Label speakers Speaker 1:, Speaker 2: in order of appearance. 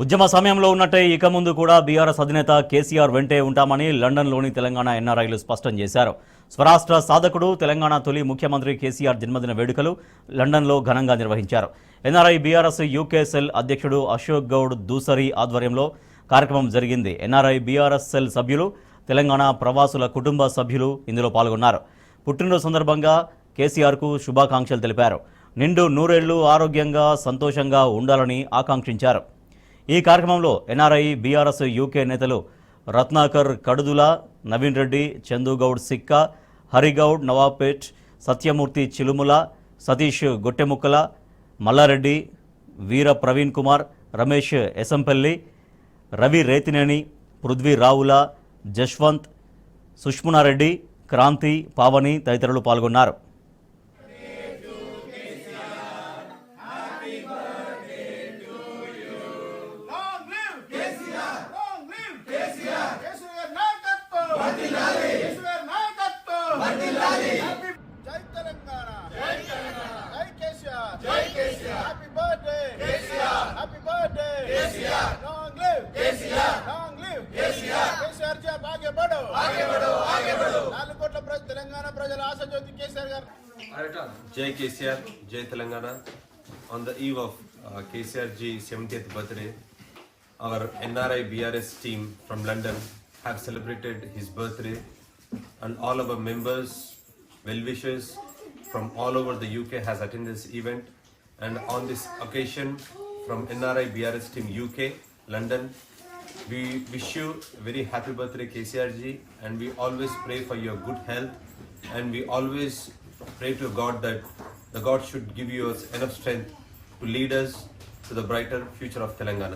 Speaker 1: ఉద్యమ సమయంలో ఉన్నట్టే ఇక ముందు కూడా బీఆర్ఎస్ అధినేత కేసీఆర్ వెంటే ఉంటామని లండన్లోని తెలంగాణ ఎన్ఆర్ఐలు స్పష్టం చేశారు. స్వరాష్ట్ర సాధకుడు తెలంగాణ తొలి ముఖ్యమంత్రి కేసీఆర్ జన్మదిన వేడుకలు లండన్లో ఘనంగా నిర్వహించారు. ఎన్ఆర్ఐ బీఆర్ఎస్ యూకే సెల్ అధ్యక్షుడు అశోక్ గౌడ్ దూసరి ఆధ్వర్యంలో కార్యక్రమం జరిగింది. ఎన్ఆర్ఐ బీఆర్ఎస్ సెల్ సభ్యులు, తెలంగాణ ప్రవాసుల కుటుంబ సభ్యులు ఇందులో పాల్గొన్నారు. పుట్టినరోజు సందర్భంగా కేసీఆర్కు శుభాకాంక్షలు తెలిపారు. నిండు నూరేళ్లు ఆరోగ్యంగా సంతోషంగా ఉండాలని ఆకాంక్షించారు. ఈ కార్యక్రమంలో ఎన్ఆర్ఐ బీఆర్ఎస్ యూకే నేతలు రత్నాకర్ కడుదుల, నవీన్ రెడ్డి, చందుగౌడ్ సిక్కా, హరిగౌడ్ నవాపేట్, సత్యమూర్తి చిలుముల, సతీష్ గొట్టెముక్కల, మల్లారెడ్డి, వీర ప్రవీణ్ కుమార్, రమేష్ ఎసంపల్లి, రవి రేతినేని, పృథ్వీ రావుల, జశ్వంత్, సుష్మనారెడ్డి, క్రాంతి, పావని తదితరులు పాల్గొన్నారు.
Speaker 2: జై తెలంగాణ, జై కేసీఆర్, జై KCR, happy birthday KCR, happy birthday KCR, long live KCR, long live KCR, KCR ji ఆగే బడో, ఆగే బడో, ఆగే బడో. 4 కోట్ల తెలంగాణ ప్రజల ఆశాజ్యోతి కేసీఆర్ గారు.
Speaker 3: Jai KCR, Jai Telangana. On the eve of KCR ji 70th birthday, our NRI BRS team from London have celebrated his birthday, and all our members, well-wishers from all over the UK has attended this event. And on this occasion, from NRI BRS team UK, London, we wish you a very happy birthday KCR ji, and we always pray for your good health, and we always pray to God that the God should give you enough strength to lead us to the brighter future of Telangana.